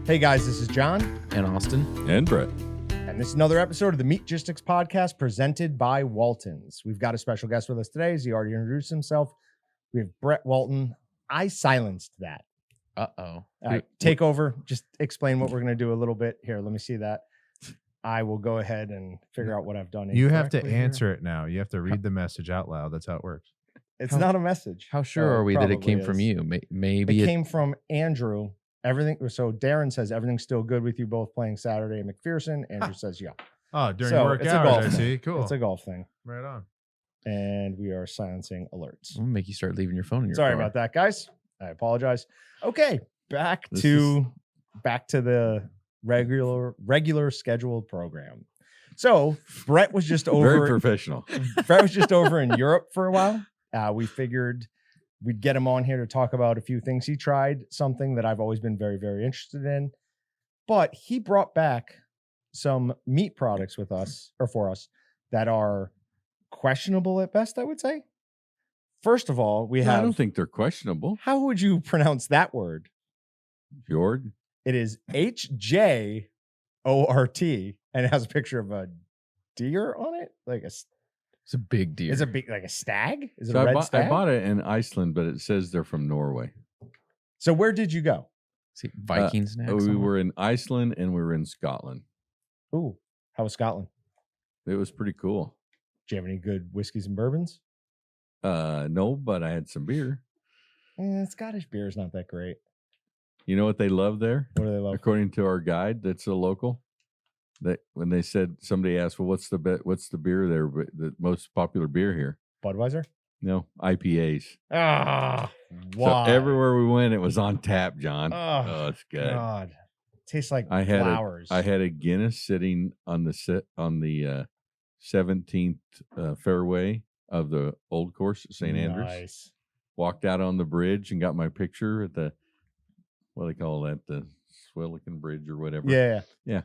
Hey guys, this is John. And Austin. And Brett. And this is another episode of the Meatgistics podcast presented by Walton's. We've got a special guest with us today. As he already introduced himself, we have Brett Walton. I silenced that. Uh-oh. All right, take over. Just explain what we're going to do a little bit. Here, let me see that. I will go ahead and figure out what I've done. You have to incorrectly answer it now. You have to read the message out loud. That's how it works. It's not a message. How sure are we that it came probably from is. you? Maybe It came from Andrew. Everything. So Darren says everything's still good with you both playing Saturday at McPherson. Andrew says yeah. Oh, during So, work it's a hours, golf I thing. see. Cool. It's a golf thing. Right on. And we are silencing alerts. I'm gonna make you start leaving your phone in your Sorry car. about that, guys. I apologize. Okay, back This to the regular scheduled program. So Brett was just Very over. professional. Brett was just over in Europe for a while. We figured we'd get him on here to talk about a few things. He tried something that I've always been very, very interested in, but he brought back some meat products with us or for us that are questionable at best, I would say. First of all, we I have. don't think they're questionable. How would you pronounce that word? Fjord. It is HJORT, and it has a picture of a deer on it, like It's a big deal. Is it big, like a stag? Is it So a I red bought, stag? I bought it in Iceland, but it says they're from Norway. So where did you go? See, Viking snacks. We somewhere? were in Iceland and we were in Scotland. Ooh, how was Scotland? It was pretty cool. Do you have any good whiskeys and bourbons? No, but I had some beer. Scottish beer is not that great. You know what they love there? What do they love? According to our guide, that's a local. That when they said somebody asked, "Well, what's the beer there? But the most popular beer here?" Budweiser? No, IPAs. Ah, why? So everywhere we went, it was on tap, John. Oh, it's good. God. Tastes like I had flowers. I had a Guinness sitting on the 17th fairway of the old course at St. Andrews. Nice. Walked out on the bridge and got my picture at the what do they call that, the Swillican Bridge or whatever. Yeah. Yeah.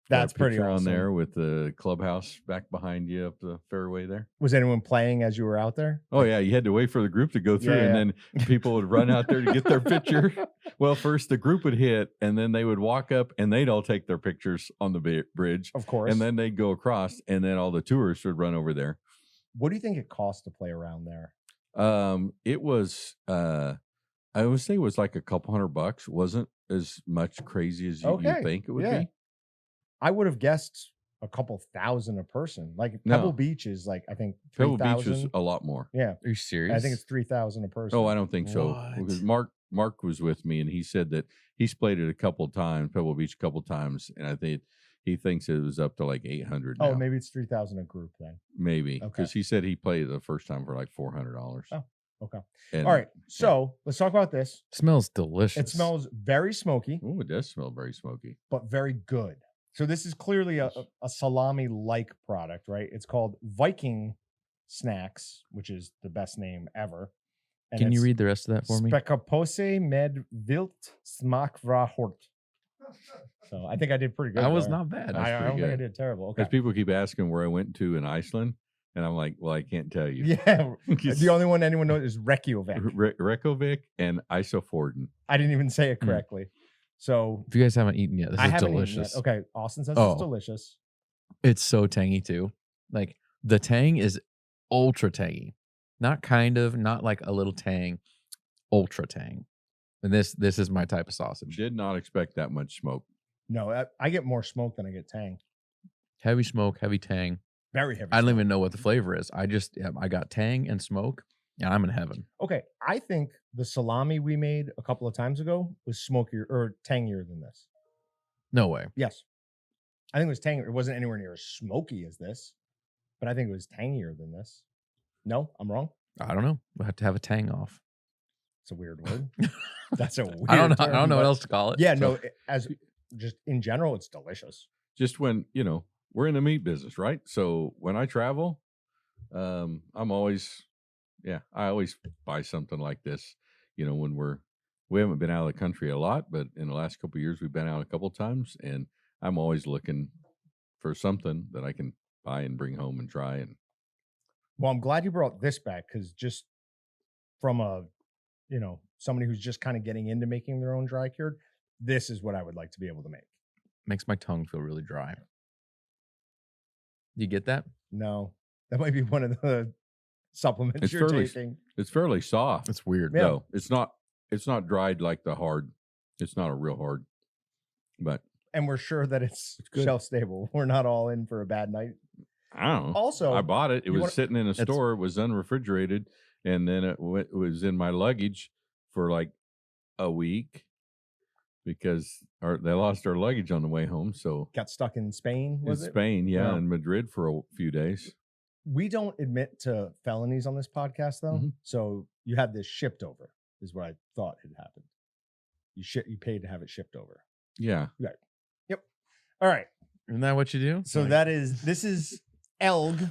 That's Got a pretty picture awesome. on there with the clubhouse back behind you up the fairway there. Was anyone playing as you were out there? Oh yeah, you had to wait for the group to go through, Yeah, and yeah. then people would run out there to get their picture. Well, first the group would hit, and then they would walk up, and they'd all take their pictures on the bridge, Of course. and then they'd go across, and then all the tourists would run over there. What do you think it costs to play around there? It was, I would say, it was like a couple $100. Wasn't as much crazy as you Okay, think it would yeah. be. I would have guessed a couple thousand a person. Like No. Pebble Beach is like, I think Pebble 3,000. Beach was a lot more. Yeah. Are you serious? I think it's 3,000 a person. Oh, I don't think so. What? Because Mark was with me, and he said that he's played it a couple times, Pebble Beach a couple times, and I think he thinks it was up to like 800 now. Oh, maybe it's 3,000 a group then. Maybe. Okay. Because he said he played it the first time for like $400. Oh, okay. And, All right. So let's talk about this. smells delicious. It smells very smoky, Oh, it does smell very smoky. but very good. So this is clearly a salami-like product, right? It's called Viking Snacks, which is the best name ever. And Can you it's read the rest of that for me? Spekapose med vilt smak fra hort. So I think I did pretty good. That was there. not bad. I don't pretty think I good. did terrible. Okay. Because people keep asking where I went to in Iceland, and I'm like, well, I can't tell you. Yeah. The only one anyone knows is Reykjavik. Reykjavik and Isofjorden. I didn't even say it Mm. correctly. So If you guys haven't eaten yet, this I is haven't eaten delicious. yet. Okay. Austin says Oh. it's delicious. It's so tangy too. Like the tang is ultra tangy. Not kind of, not like a little tang, ultra tang. And this is my type of sausage. Did not expect that much smoke. No, I get more smoke than I get tang. Heavy smoke, heavy tang. Very heavy. I don't smoke. even know what the flavor is. I got tang and smoke, and I'm in heaven. Okay. I think the salami we made a couple of times ago was smokier or tangier than this. No way. Yes. I think it was tangier. It wasn't anywhere near as smoky as this, but I think it was tangier than this. No, I'm wrong. I don't know. We'll have to have a tang off. It's a weird word. That's a weird I don't know. I term, don't know what but- else to call it. Yeah, So- no, as just in general, it's delicious. Just when, we're in the meat business, right? So when I travel, I'm always, I always buy something like this, when we haven't been out of the country a lot, but in the last couple of years, we've been out a couple of times, and I'm always looking for something that I can buy and bring home and try. And Well, I'm glad you brought this back because just from somebody who's just kind of getting into making their own dry cured, this is what I would like to be able to make. Makes my tongue feel really dry. You get that? No, that might be one of the supplements It's you're fairly- taking. It's fairly soft. It's weird. Yeah. No, it's not. It's not dried like the hard. It's not a real hard. But And we're sure that it's good. shelf stable. We're not all in for a bad night. I don't know. Also, I bought it. It you was wanna- sitting in a It's- store. It was unrefrigerated, and then it was in my luggage for like a week because they lost our luggage on the way home. So got stuck in Spain, in was it? Spain, yeah, Yeah. in Madrid for a few days. We don't admit to felonies on this podcast, though. Mhm. So you had this shipped over, is what I thought had happened. You paid to have it shipped over. Yeah, All right. Isn't that what you do? So Like, this is ELG,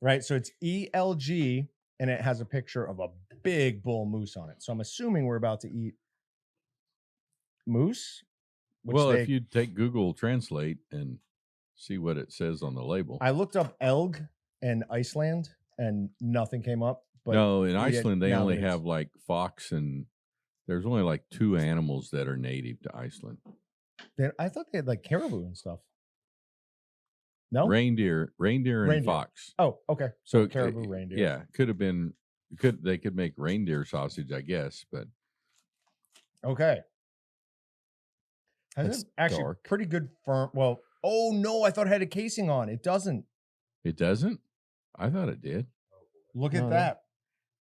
right? So it's ELG, and it has a picture of a big bull moose on it. So I'm assuming we're about to eat moose. which well, they- if you take Google Translate and see what it says on the label. I looked up ELG in Iceland, and nothing came up. But No, in we had- Iceland they now only there's- have like fox, and there's only like 2 animals that are native to Iceland. I thought they had like caribou and stuff. No. Reindeer, and Reindeer. fox. Oh, okay. So So caribou, reindeer. Yeah, could have been. They could make reindeer sausage, I guess, but Okay. Has It's it actually dark. pretty good firm? Well, oh no, I thought it had a casing on. It doesn't. it doesn't. I thought it did. Look at No, that.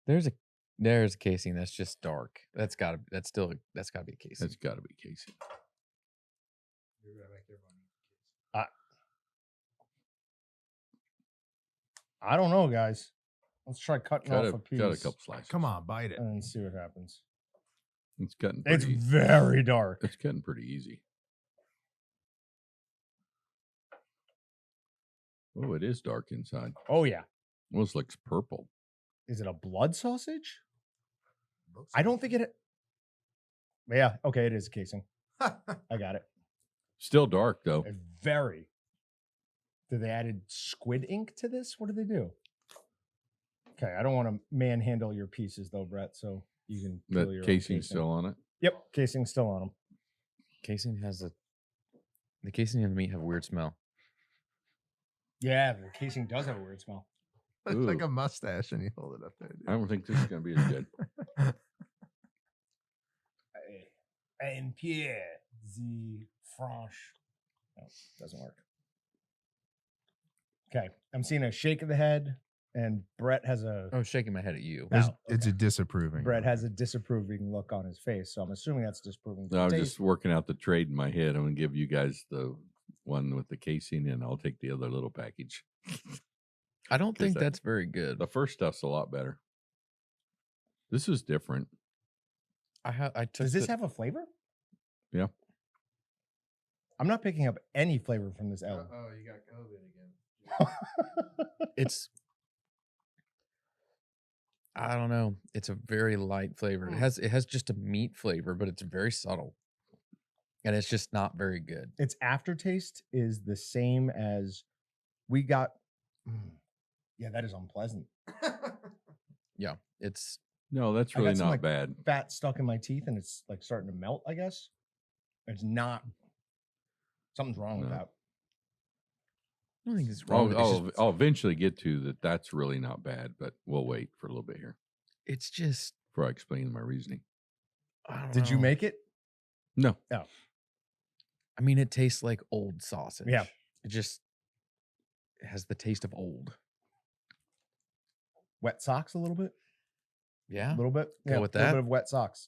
there's a casing that's just dark. That's gotta be a casing. That's got to be casing. I don't know, guys. Let's try cutting Cut off a, a piece cut a couple slices. Come on, bite it. and see what happens. It's cutting It's pretty. very dark. It's cutting pretty easy. Oh, it is dark inside. Oh yeah. Almost looks purple. Is it a blood sausage? I don't think it. Yeah. Okay, it is a casing. I got it. Still dark though. It's very. Did they added squid ink to this? What did they do? Okay, I don't want to manhandle your pieces though, Brett. So you can That peel your own casing's still on it. Yep, casing's still on them. Casing the casing and the meat have a weird smell. Yeah, the casing does have a weird smell. It's like Ooh. a mustache, and you hold it up there. I don't think this is going to be as good. And Pierre the Franche. No, doesn't work. Okay, I'm seeing a shake of the head, and Brett has a. I was shaking my head at you. Wow. It's okay. a disapproving. Brett has a disapproving look on his face, so I'm assuming that's disapproving. No, I was taste. just working out the trade in my head. I'm going to give you guys the one with the casing, and I'll take the other little package. I don't 'Cause think that- that's very good. The first stuff's a lot better. This is different. I took Does this have a flavor? Yeah. I'm not picking up any flavor from this L. Oh, you got COVID again. it's I don't know. It's a very light flavor. Hmm. It has just a meat flavor, but it's very subtle. And it's just not very good. Its aftertaste is the same as we got. Yeah, that is unpleasant. Yeah. It's No, that's I got really some, not like, bad. Fat stuck in my teeth, and it's like starting to melt. I guess it's not. Something's wrong with No. that. I don't think it's wrong. I'll eventually get to that. That's really not bad, but we'll wait for a little bit here It's just before I explain my reasoning. I don't Did you know. make it? No, I mean, it tastes like old sausage. Yeah. It has the taste of old. Wet socks a little bit. Yeah. A little bit. Go with A little that. bit of wet socks.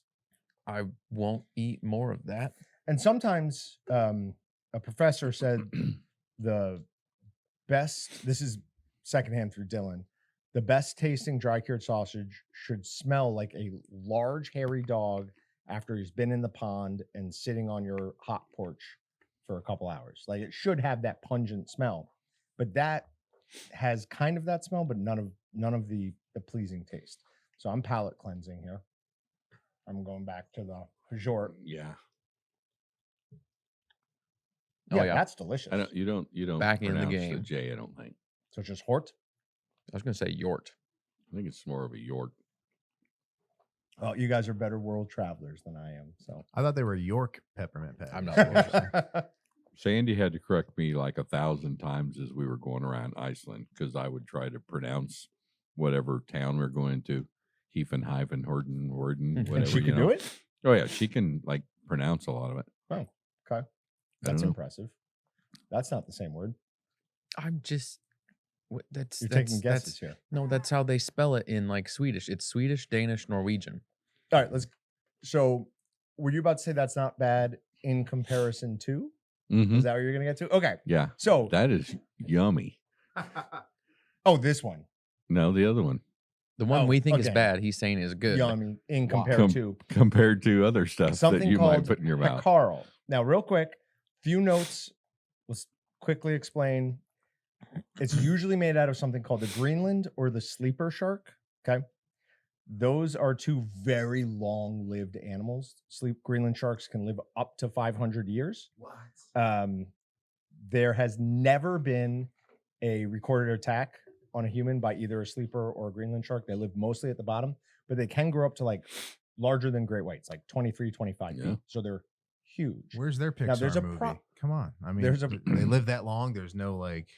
I won't eat more of that. And sometimes a professor said the best, this is secondhand through Dylan, the best tasting dry cured sausage should smell like a large hairy dog after he's been in the pond and sitting on your hot porch for a couple hours. Like it should have that pungent smell, but that has kind of that smell, but none of the pleasing taste. So I'm palate cleansing here. I'm going back to the Peugeot. yeah, Oh, yeah. That's delicious. I don't. You don't Back in the pronounce game. J. I don't think. So it's just Hort. I was going to say Yort. I think it's more of a York. Oh, you guys are better world travelers than I am. So I thought they were York peppermint patties. I'm not yeah, Sandy had to correct me like 1,000 times as we were going around Iceland because I would try to pronounce whatever town we are going to, Hefenhyfen, Horden, whatever. she you can know. do it. Oh yeah, she can like pronounce a lot of it. Oh, okay, I don't that's know. impressive. That's not the same word. I'm just. That's You're that's taking guesses here. no. That's how they spell it in like Swedish. It's Swedish, Danish, Norwegian. All right, let's. So, were you about to say that's not bad in comparison to? Mm-hmm. Is that what you're gonna get to? Okay. Yeah, So, that is yummy. oh, this one, No, the other one The one we think is okay. bad, he's saying is good. yummy in Wow. compared to compared to other stuff that something you might called put in your mouth. Carl. Now, real quick, few notes. Let's quickly explain. It's usually made out of something called the Greenland or the sleeper shark. Okay. Those are two very long-lived animals. Greenland sharks can live up to 500 years. What? There has never been a recorded attack on a human by either a sleeper or a Greenland shark. They live mostly at the bottom, but they can grow up to like larger than great whites, like 23, 25 Yeah. feet. So they're huge. Where's their Pixar Now, there's a movie? pro- Come on. I mean, There's a- they live that long. There's no like,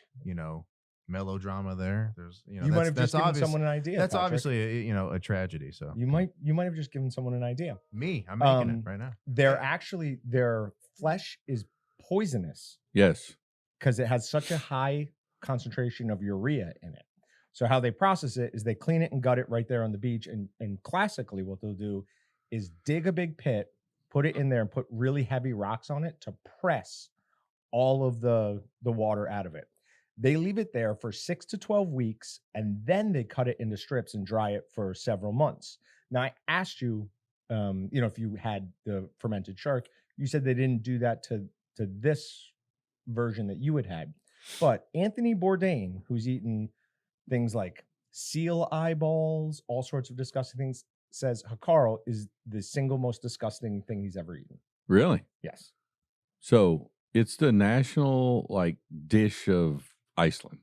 melodrama there. There's, You might have just given someone an idea. That's Patrick. obviously a tragedy. So You might have just given someone an idea. me, I'm making Um, it right now. Their flesh is poisonous Yes. because it has such a high concentration of urea in it. So how they process it is they clean it and gut it right there on the beach. And classically what they'll do is dig a big pit, put it in there and put really heavy rocks on it to press all of the water out of it. They leave it there for 6 to 12 weeks, and then they cut it into strips and dry it for several months. Now, I asked you, if you had the fermented shark. You said they didn't do that to this version that you had. But Anthony Bourdain, who's eaten things like seal eyeballs, all sorts of disgusting things, says Hakarl is the single most disgusting thing he's ever eaten. Really? Yes. So it's the national like dish of Iceland.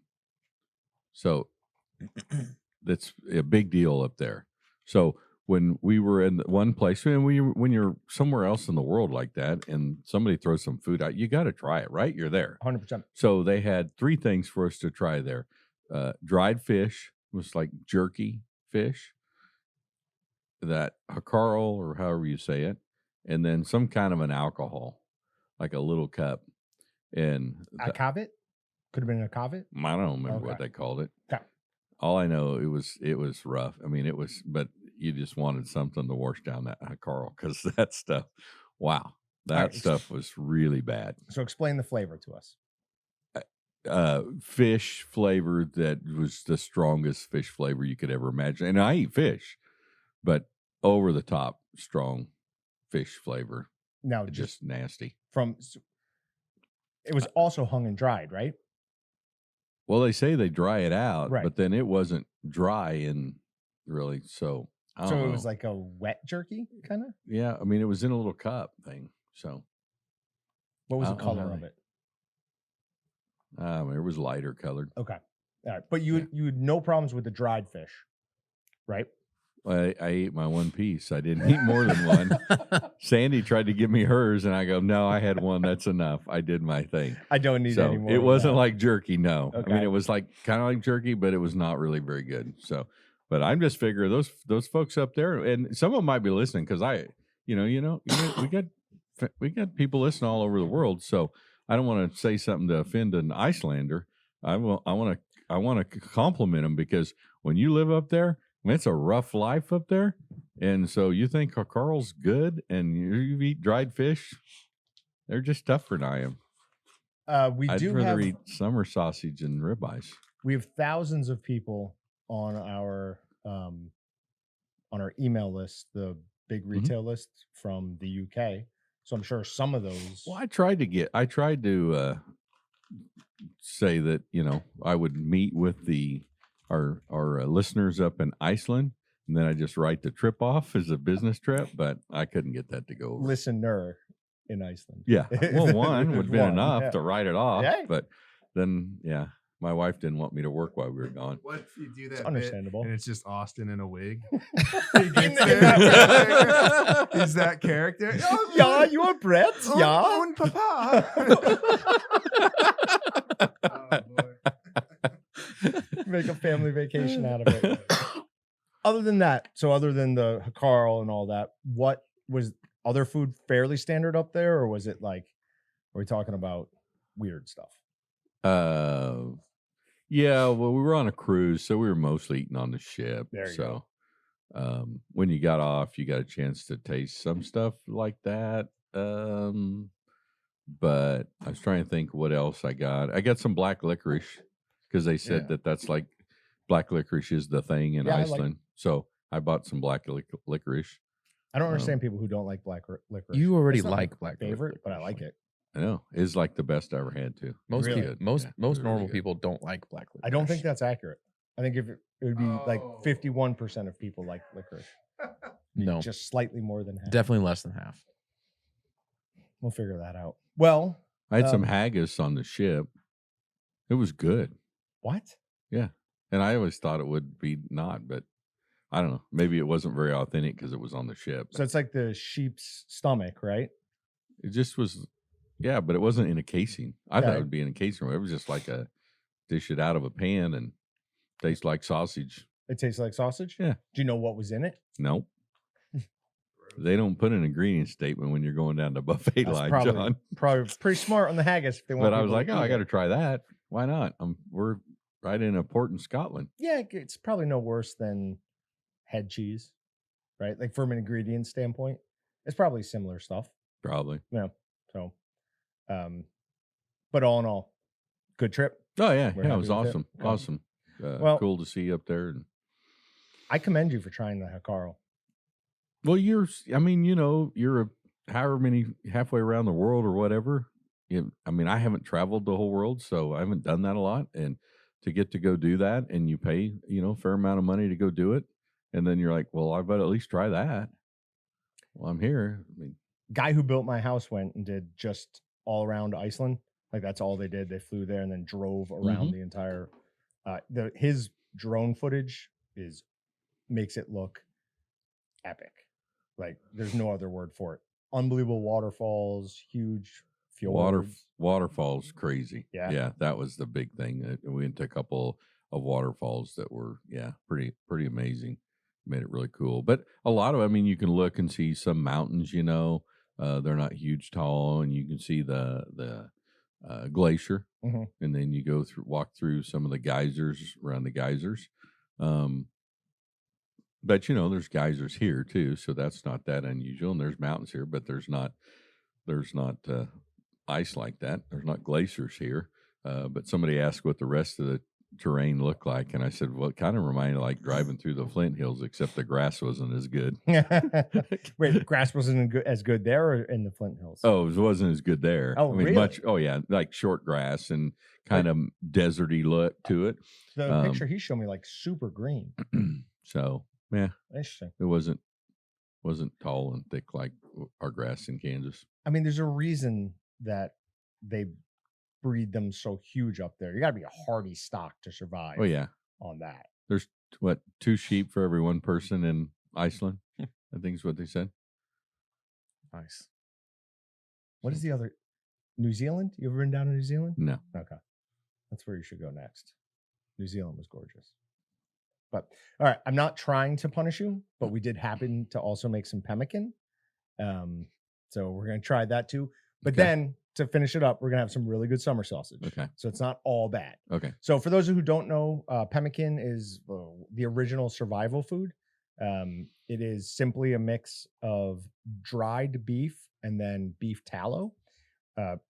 So that's a big deal up there. So when we were in one place, and when you're somewhere else in the world like that, and somebody throws some food out, you got to try it, right? You're there. 100%. So they had 3 things for us to try there. Dried fish was like jerky fish, that hakarl or however you say it, and then some kind of an alcohol, like a little cup. And A kavit? Could have been a kavit. I don't remember what Okay. they called it. Okay. All I know it was rough. I mean, but you just wanted something to wash down that hakarl because that stuff. Wow, that right. stuff was really bad. So explain the flavor to us. Fish flavor that was the strongest fish flavor you could ever imagine. And I eat fish, but over the top strong fish flavor. Now, Just nasty. It was also hung and dried, right? Well, they say they dry it out, Right. but then it wasn't dry and really. So I don't So know. it was like a wet jerky, kind of. Yeah, I mean, it was in a little cup thing. So What was I the don't know color how of they- it? it was lighter colored. Okay, all right. But you had no problems with the dried fish, right? I ate my one piece. I didn't eat more than one. Sandy tried to give me hers, and I go, no, I had one. That's enough. I did my thing. I don't need So any more. it of wasn't that. like jerky. No, I mean, Okay. it was like kind of like jerky, but it was not really very good. So, but I'm just figuring those folks up there, and some of them might be listening because we got people listening all over the world. So I don't want to say something to offend an Icelander. I want to compliment them because when you live up there, it's a rough life up there, and so you think Carl's good, and you eat dried fish. They're just tougher than I am. I'd rather eat summer sausage and ribeyes. We have thousands of people on our email list, the big retail list from the UK. So I'm sure some of those. Well, I tried to say that I would meet with our listeners up in Iceland, and then I just write the trip off as a business trip, but I couldn't get that to go over. Listener in Iceland. Yeah, well, one would have been One, enough yeah. to write it off, Yeah. but then my wife didn't want me to work while we were gone. What if you do that It's bit understandable. and it's just Austin in a wig? In He gets that- there. He's that character. Oh, Yeah, you are Brett. Yeah. Oh, Papa. Oh, boy. Make a family vacation out of it. Other than that, so other than the Carl and all that, what was other food fairly standard up there, or was it like, are we talking about weird stuff? Yeah, well, we were on a cruise, so we were mostly eating on the ship. There you so when you got off, you got a chance to taste some stuff like that. But I was trying to think what else I got. I got some black licorice because they said Yeah. that's like black licorice is the thing in Yeah, I like- Iceland. So I bought some black licorice. I don't understand people who don't like black licorice. You already It's not my like black favorite, but I like it. I know it's like the best I ever had too. Most Really? people, most Yeah, most really normal good. people don't like black licorice. I don't think that's accurate. I think if it would be like Oh. 51% of people like licorice, no, just slightly more than half. definitely less than half. We'll figure that out. Well, I had some Um, haggis on the ship. It was good. what? And I always thought it would be not, but I don't know. Maybe it wasn't very authentic because it was on the ship. So it's like the sheep's stomach, right? It just was, yeah, but it wasn't in a casing. I thought Okay. it would be in a casing. It was just like a dish it out of a pan and tastes like sausage. It tastes like sausage. Yeah. Do you know what was in it? Nope. They don't put an ingredient statement when you're going down the buffet That's line, probably John. probably pretty smart on the haggis. If they want But I was people like, to oh, I eat got it. to try that. Why not? We're right in a port in Scotland. Yeah, it's probably no worse than head cheese, right? Like from an ingredient standpoint, it's probably similar stuff. Probably. Yeah. So, but all in all, good trip. Oh, yeah. We're Yeah, it happy was with it. awesome. Okay. Awesome. Well- Cool to see you up there. And, I commend you for trying the Carl. well, you're however many halfway around the world or whatever. I mean, I haven't traveled the whole world, so I haven't done that a lot. And to get to go do that and you pay, a fair amount of money to go do it. And then you're like, well, I better at least try that. Well, I'm here. I mean, Guy who built my house went and did just all around Iceland. Like that's all they did. They flew there and then drove around the entire. His drone footage makes it look epic. Like there's no other word for it. Unbelievable waterfalls, huge fjords. waterfalls, crazy. Yeah. Yeah. That was the big thing. We went to a couple of waterfalls that were, pretty amazing. Made it really cool. But a lot of, you can look and see some mountains, they're not huge tall, and you can see the glacier. Mhm. And then you walk through some of the geysers around the geysers. But there's geysers here too, so that's not that unusual. And there's mountains here, but there's not ice like that. There's not glaciers here. But somebody asked what the rest of the terrain looked like, and I said, well, it kind of reminded like driving through the Flint Hills, except the grass wasn't as good. Wait, grass wasn't as good there or in the Flint Hills? Oh, it wasn't as good there. Oh, really? Oh yeah, like short grass and kind of deserty look to it. The picture he showed me like super green. So yeah, Interesting. it wasn't tall and thick like our grass in Kansas. I mean, there's a reason that they breed them so huge up there. You got to be a hardy stock to survive. Oh yeah, On that. there's 2 sheep for every 1 person in Iceland. I think is what they said. Nice. What is the other? New Zealand? You ever been down to New Zealand? No, Okay. That's where you should go next. New Zealand was gorgeous. But all right, I'm not trying to punish you, but we did happen to also make some pemmican. So we're going to try that too. But Okay. then to finish it up, we're going to have some really good summer sausage. Okay. So it's not all bad. okay, So for those who don't know, pemmican is the original survival food. It is simply a mix of dried beef and then beef tallow.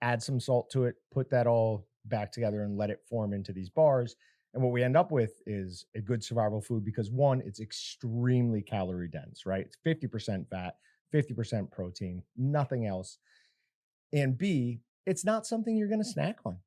Add some salt to it, put that all back together and let it form into these bars. And what we end up with is a good survival food because one, it's extremely calorie dense, right? It's 50% fat, 50% protein, nothing else. And B, it's not something you're going to snack on.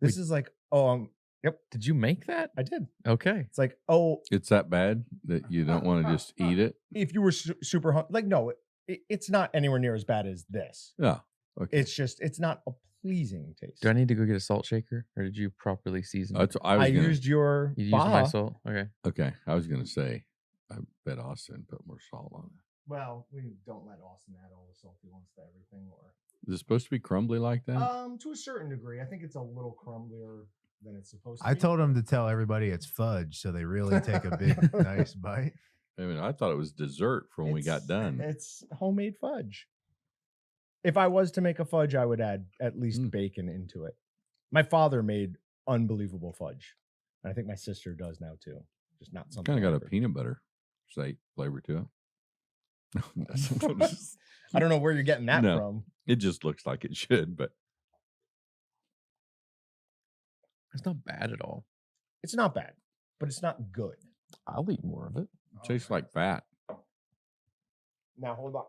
This is like, yep, Did you make that? I did. Okay. It's like, oh, it's that bad that you don't want to just eat it. if you were super hungry, like, no, it's not anywhere near as bad as this. Yeah, Okay. It's not a pleasing taste. Do I need to go get a salt shaker, or did you properly season? That's it? what I was I gonna, used your You used my Baja. salt. Okay. okay. I was gonna say, I bet Austin put more salt on it. Well, we don't let Austin add all the salt he wants to everything, or Is it supposed to be crumbly like that? to a certain degree. I think it's a little crumblier than it's supposed to I be. told him to tell everybody it's fudge, so they really take a big, nice bite. I mean, I thought it was dessert for when we got done. It's homemade fudge. If I was to make a fudge, I would add at least bacon into it. My father made unbelievable fudge. And I think my sister does now too. Just not something. Kind of got like a her. peanut butter flavor to it. I don't know where you're getting that No. from. It just looks like it should, but It's not bad at all. It's not bad, but it's not good. I'll eat more of it. it tastes like fat. Now hold on.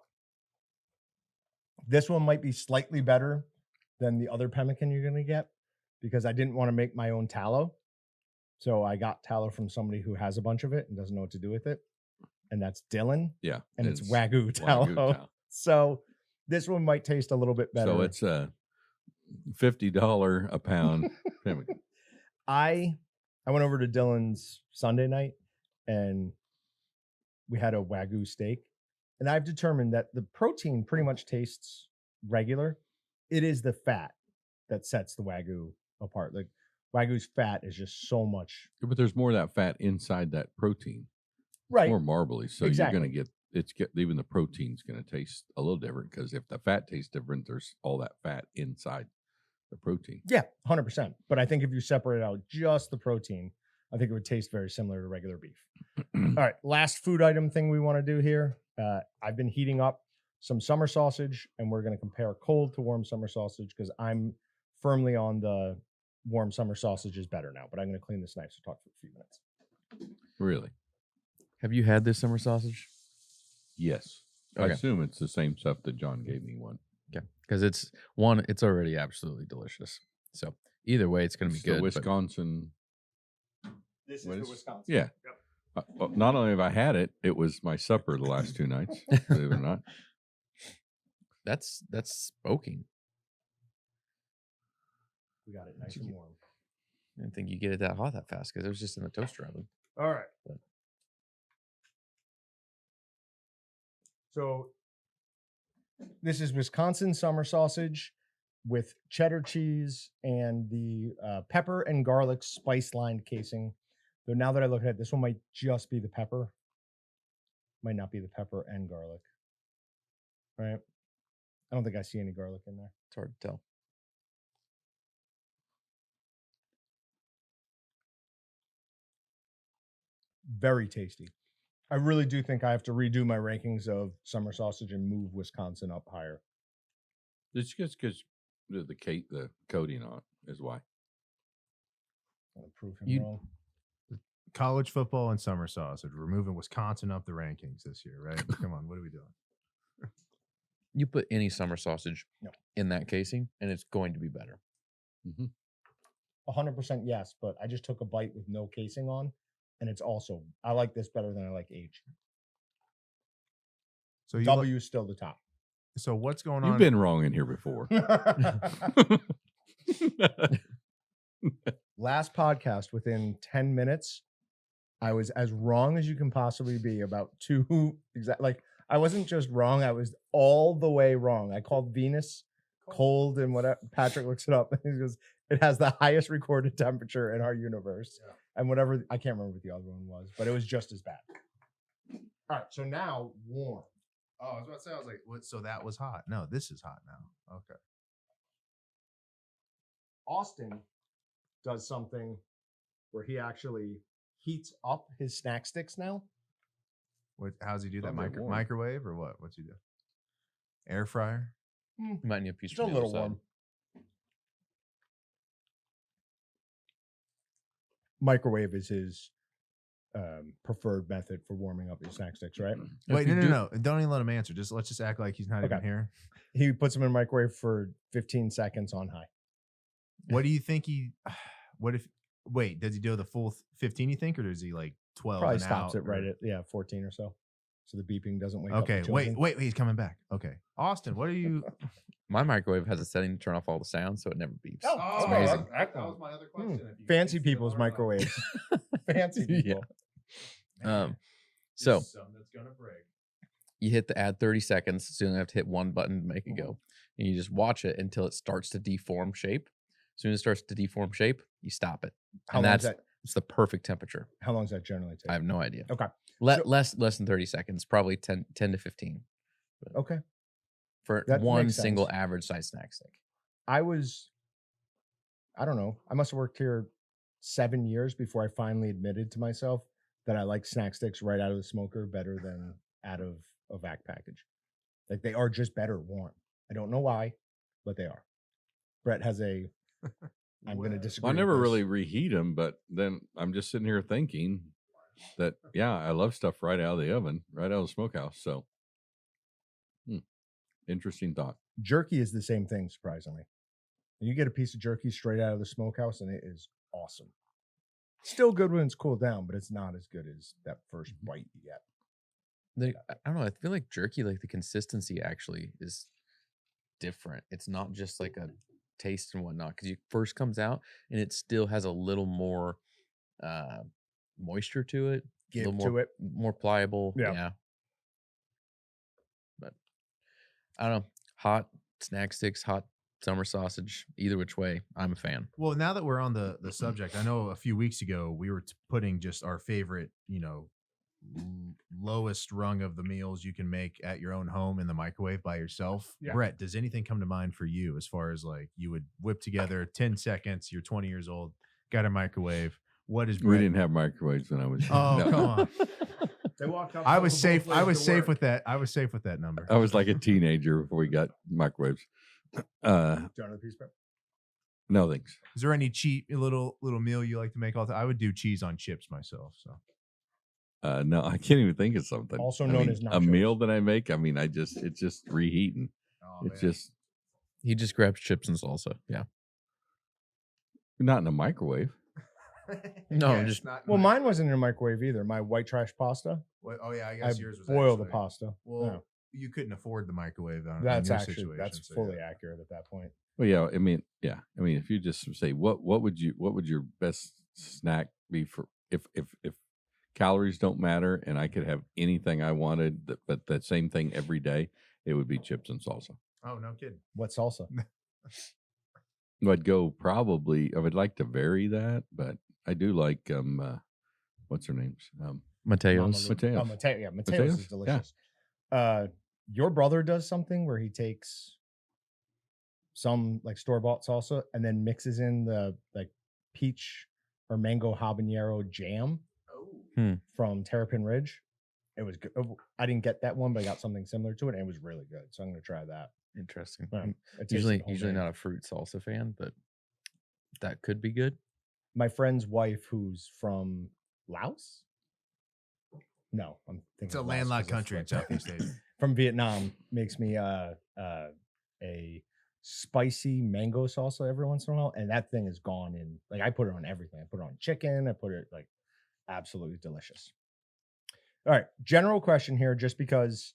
This one might be slightly better than the other pemmican you're gonna get because I didn't want to make my own tallow. So I got tallow from somebody who has a bunch of it and doesn't know what to do with it. And that's Dylan. Yeah. And it's Wagyu tallow. tallow. So this one might taste a little bit better. So it's a $50 a pound pemmican. I went over to Dylan's Sunday night and we had a Wagyu steak. And I've determined that the protein pretty much tastes regular. It is the fat that sets the Wagyu apart. Like Wagyu's fat is just so much. But there's more of that fat inside that protein. Right. More marbly. So Exactly. you're going to get, even the protein's going to taste a little different because if the fat tastes different, there's all that fat inside the protein. Yeah, 100%. But I think if you separate out just the protein, I think it would taste very similar to regular beef. All right, last food item thing we want to do here. I've been heating up some summer sausage, and we're going to compare cold to warm summer sausage because I'm firmly on the warm summer sausage is better now. But I'm going to clean this knife, so talk for a few minutes. Really? Have you had this summer sausage? Yes. I Okay. assume it's the same stuff that John gave me one. Okay. Because it's already absolutely delicious. So either way, it's going to be It's the good. Wisconsin. This What is is- the Wisconsin. Yeah. Well, not only have I had it, it was my supper the last 2 nights. Believe it or not. That's smoking. We got it nice and warm. I didn't think you get it that hot that fast because it was just in the toaster oven. All right. So this is Wisconsin summer sausage with cheddar cheese and the pepper and garlic spice lined casing. Though now that I look at it, this one might just be the pepper. Might not be the pepper and garlic. Right? I don't think I see any garlic in there. It's hard to tell. Very tasty. I really do think I have to redo my rankings of summer sausage and move Wisconsin up higher. It's just because the coating on it is why. I'm gonna prove him You- wrong. College football and summer sausage. We're moving Wisconsin up the rankings this year, right? Come on, what are we doing? You put any summer sausage No. in that casing, and it's going to be better. 100% yes, but I just took a bite with no casing on, and it's also I like this better than I like H. So W is still the top. So what's going on? You've been wrong in here before. Last podcast, within 10 minutes, I was as wrong as you can possibly be about two exact. Like I wasn't just wrong; I was all the way wrong. I called Venus cold, and whatever. Patrick looks it up, and he goes, "It has the highest recorded temperature in our universe." Yeah. And whatever I can't remember what the other one was, but it was just as bad. All right, so now warm. Oh, I was about to say, I was like, what? So that was hot. No, this is hot now. Okay. Austin does something where he actually heats up his snack sticks now. How's he do that? Oh, they're warm. Microwave or what? What's he do? Air fryer? You might need a piece Still a from the little other side. warm. Microwave is his preferred method for warming up his snack sticks, right? Wait, you no. Don't even let him answer. Let's just act like he's not even Okay. here. He puts them in the microwave for 15 seconds on high. What do you think wait, does he do the full 15, you think, or does he like 12? Probably and stops out, it right or- at 14 or so. So the beeping doesn't wake up. Okay, the wait, children. he's coming back. Okay. Austin, what are you My microwave has a setting to turn off all the sound, so it never beeps. Oh, It's okay. amazing. That was my other question. If you Fancy fix the people's alarm, microwaves. Fancy Yeah. people. man, So just something that's gonna break. you hit the add 30 seconds, so you only have to hit one button to make it go. And you just watch it until it starts to deform shape. As soon as it starts to deform shape, you stop it. How And long is that's that? it's the perfect temperature. How long does that generally take? I have no idea. Okay. Less than 30 seconds, probably 10 to 15 Okay. for That one makes single sense. average size snack stick. I don't know. I must have worked here 7 years before I finally admitted to myself that I like snack sticks right out of the smoker better than out of a vac package. Like they are just better warm. I don't know why, but they are. Brett has a. I'm going to disagree. I never with this. really reheat them, but then I'm just sitting here thinking that, yeah, I love stuff right out of the oven, right out of the smokehouse. So, interesting thought. Jerky is the same thing, surprisingly. You get a piece of jerky straight out of the smokehouse, and it is awesome. Still good when it's cooled down, but it's not as good as that first bite you get. I don't know. I feel like jerky, like the consistency actually is different. It's not just like a taste and whatnot, because it first comes out and it still has a little more moisture to it, a Give little to more, it. more pliable. Yeah. Yeah. But I don't know. Hot snack sticks, hot summer sausage, either which way, I'm a fan. Well, now that we're on the subject, I know a few weeks ago we were putting just our favorite, lowest rung of the meals you can make at your own home in the microwave by yourself. Yeah. Brett, does anything come to mind for you as far as like you would whip together 10 seconds, you're 20 years old, got a microwave. What is We Brett? didn't have microwaves when I was. Oh, no. come on. They walk up. I was safe. I was safe with that. I was safe with that number. I was like a teenager before we got microwaves. Another piece, Brett? No thanks. Is there any cheap little meal you like to make all the time? I would do cheese on chips myself. So No, I can't even think of something. Also I known mean, as a nachos. meal that I make. I mean, it's just reheating. It's just He just grabs chips and salsa. Yeah. not in a microwave. No, I'm just- Well, mine wasn't in a microwave either. My white trash pasta. Oh yeah, I I guess yours was boil the actually- pasta. Well, you couldn't afford the microwave. On That's your actually situation, that's so fully yeah. accurate at that point. Well, yeah. I mean, if you just say what would your best snack be for if calories don't matter and I could have anything I wanted, but that same thing every day, it would be chips and salsa. Oh no kidding. What salsa? I'd go probably. I would like to vary that, but I do like what's her name's Mateos. Mateos. Oh, Mateo. Yeah, Mateos Mateos? is delicious. Your brother does something where he takes some like store-bought salsa and then mixes in the like peach or mango habanero jam from Terrapin Ridge. It was good. I didn't get that one, but I got something similar to it, and it was really good. So I'm going to try that. Interesting. It tasted Usually homemade. not a fruit salsa fan, but that could be good. My friend's wife, who's from Laos. No, I'm thinking It's a of Laos landlocked 'cause it's country in like- Southeast Asia. from Vietnam, makes me a spicy mango salsa every once in a while, and that thing is gone in. Like I put it on everything. I put it on chicken. I put it like absolutely delicious. All right, general question here, just because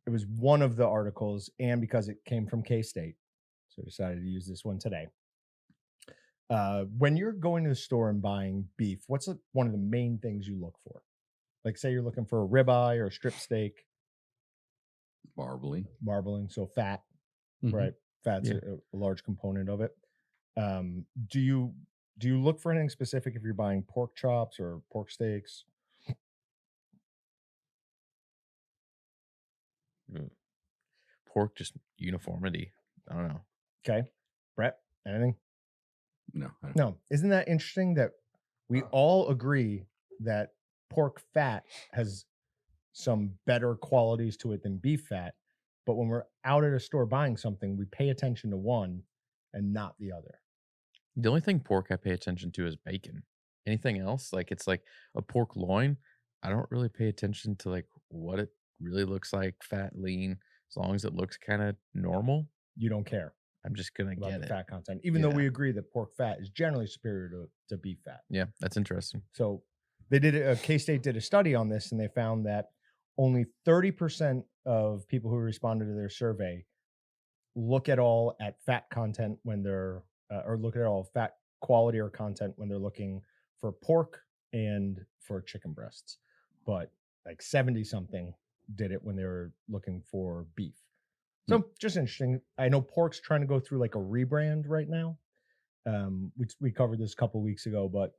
it was one of the articles and because it came from K-State, so I decided to use this one today. When you're going to the store and buying beef, what's one of the main things you look for? Like, say you're looking for a ribeye or a strip steak. Marbling, so fat, right? Fat's Yeah. a large component of it. Do you look for anything specific if you're buying pork chops or pork steaks? Pork, just uniformity. I don't know. Okay, Brett, anything? No, I don't. No. Isn't that interesting that we all agree that pork fat has some better qualities to it than beef fat, but when we're out at a store buying something, we pay attention to one and not the other. The only thing pork I pay attention to is bacon. Anything else, like it's like a pork loin, I don't really pay attention to like what it really looks like, fat, lean. As long as it looks kind of normal, You don't care I'm just gonna about get the it. fat content, even though Yeah. we agree that pork fat is generally superior to beef fat. Yeah, that's interesting. So they did K-State did a study on this, and they found that only 30% of people who responded to their survey look at all at fat content when they're or look at all fat quality or content when they're looking for pork and for chicken breasts, but like 70 something did it when they were looking for beef. So just interesting. I know pork's trying to go through like a rebrand right now. We covered this a couple weeks ago, but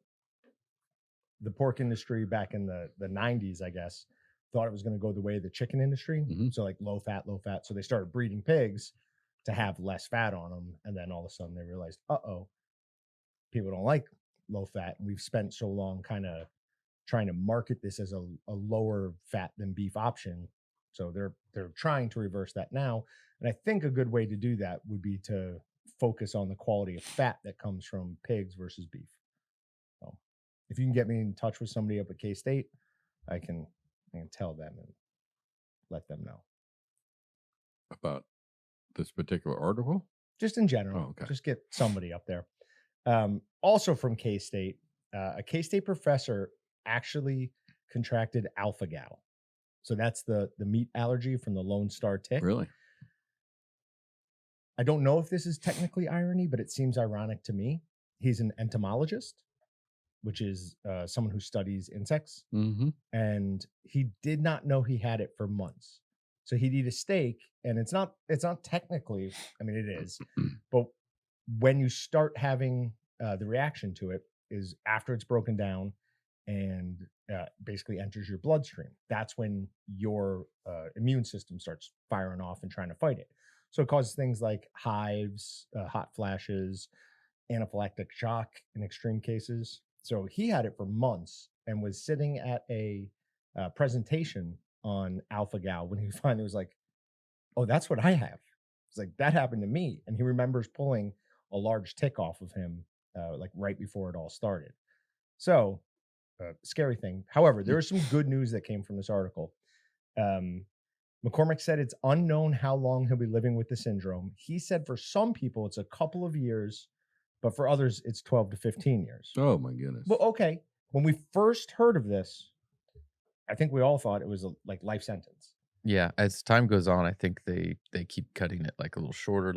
the pork industry back in the 90s, I guess, thought it was going to go the way of the chicken industry. So like low fat. So they started breeding pigs to have less fat on them. And then all of a sudden they realized, people don't like low fat. And we've spent so long kind of trying to market this as a lower fat than beef option. So they're trying to reverse that now. And I think a good way to do that would be to focus on the quality of fat that comes from pigs versus beef. So if you can get me in touch with somebody up at K-State, I can tell them and let them know. About this particular article? Just in general. Oh, okay. Just get somebody up there. Also from K-State, a K-State professor actually contracted alpha-gal. So that's the meat allergy from the Lone Star tick. Really? I don't know if this is technically irony, but it seems ironic to me. He's an entomologist, which is someone who studies insects. And he did not know he had it for months. So he'd eat a steak, and it's not technically, I mean, it is, but when you start having the reaction to it is after it's broken down and basically enters your bloodstream. That's when your immune system starts firing off and trying to fight it. So it causes things like hives, hot flashes, anaphylactic shock in extreme cases. So he had it for months and was sitting at a presentation on alpha-gal when he finally was like, oh, that's what I have. It's like, that happened to me. And he remembers pulling a large tick off of him like right before it all started. So scary thing. However, there is some good news that came from this article. McCormick said it's unknown how long he'll be living with the syndrome. He said for some people it's a couple of years, but for others it's 12 to 15 years. Oh my goodness. Well, okay. When we first heard of this, I think we all thought it was a like life sentence. Yeah, as time goes on, I think they keep cutting it like a little shorter.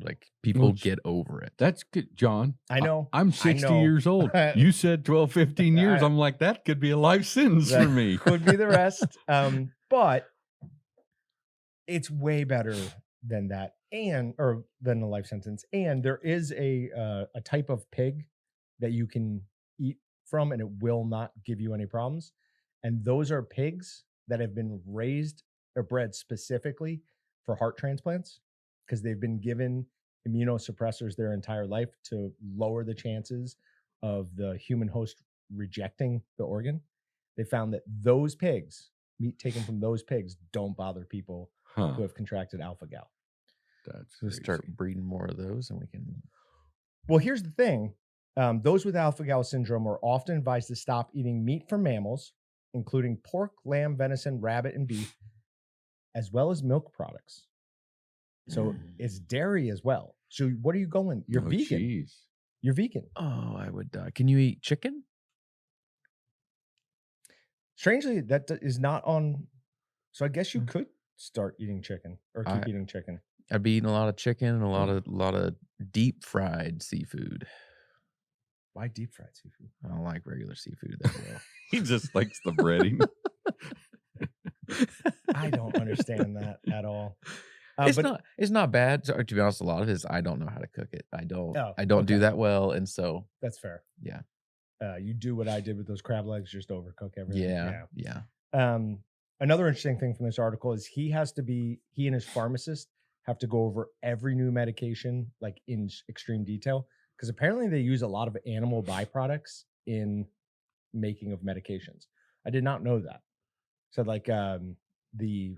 Like people get over it. That's good, John. I know. I'm 60 years old. You said 12, 15 years. I'm like, that could be a life sentence for me. Could be the rest. But it's way better than that, or than the life sentence. And there is a type of pig that you can eat from, and it will not give you any problems. And those are pigs that have been raised or bred specifically for heart transplants because they've been given immunosuppressors their entire life to lower the chances of the human host rejecting the organ. They found that those pigs, meat taken from those pigs, don't bother people who have contracted alpha-gal. That's Let's start breeding more of those, and we can. Well, here's the thing. Those with alpha-gal syndrome are often advised to stop eating meat from mammals, including pork, lamb, venison, rabbit, and beef, as well as milk products. So it's dairy as well. So what are you going? You're vegan. Geez. You're vegan. Oh, I would die. Can you eat chicken? Strangely, that is not on. So I guess you could start eating chicken or keep eating chicken. I'd be eating a lot of chicken and a lot of deep fried seafood. Why deep fried seafood? I don't like regular seafood that well. He just likes the breading. I don't understand that at all. It's not bad. So, to be honest, a lot of it is I don't know how to cook it. I don't do that well, and so that's fair. Yeah. You do what I did with those crab legs, just overcook everything. Yeah. Another interesting thing from this article is he and his pharmacist have to go over every new medication like in extreme detail because apparently they use a lot of animal byproducts in making of medications. I did not know that. So like the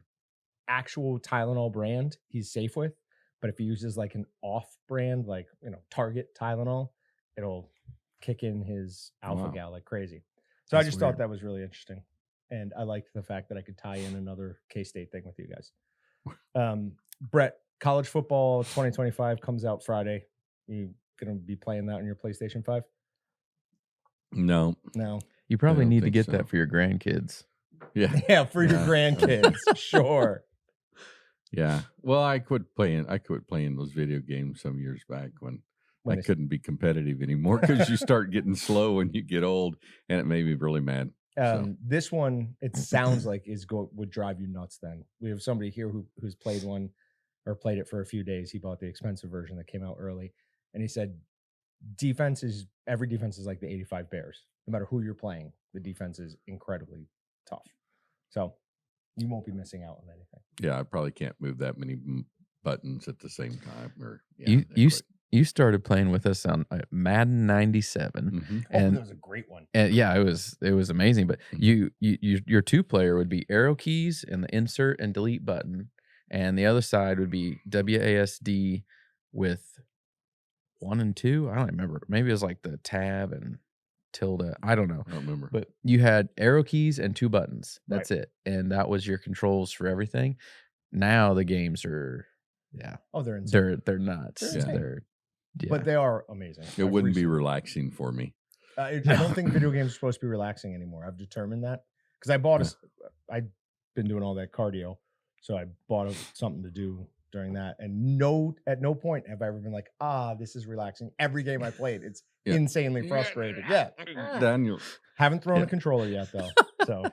actual Tylenol brand he's safe with, but if he uses like an off brand, like, Target Tylenol, it'll kick in his alpha-gal like crazy. So I just thought that was really interesting. And I liked the fact that I could tie in another K-State thing with you guys. Brett, college football 2025 comes out Friday. You going to be playing that on your PlayStation 5? No. You probably don't need to think get so. that for your grandkids. Yeah. Yeah, for your grandkids. Sure. Yeah. Well, I quit playing those video games some years back when I couldn't be competitive anymore because you start getting slow when you get old, and it made me really mad. This one, it sounds like would drive you nuts. Then we have somebody here who's played one or played it for a few days. He bought the expensive version that came out early, and he said every defense is like the 85 Bears. No matter who you're playing, the defense is incredibly tough. So you won't be missing out on anything. Yeah, I probably can't move that many buttons at the same time. Or you started playing with us on Madden 97, mm-hmm. and that was a great one. And yeah, it was amazing. But your 2-player would be arrow keys and the insert and delete button, and the other side would be WASD with 1 and 2. I don't remember. Maybe it was like the tab and tilde. I don't know. I don't remember. But you had arrow keys and 2 buttons. That's it, and that was your controls for everything. Now the games are, they're insane. They're nuts. They're but they are amazing. It wouldn't be relaxing for me. I don't think video games are supposed to be relaxing anymore. I've determined that because I've been doing all that cardio, so I bought something to do during that, and at no point have I ever been like, this is relaxing. Every game I played, it's insanely frustrating. Yeah, Daniel, haven't thrown a controller yet though, so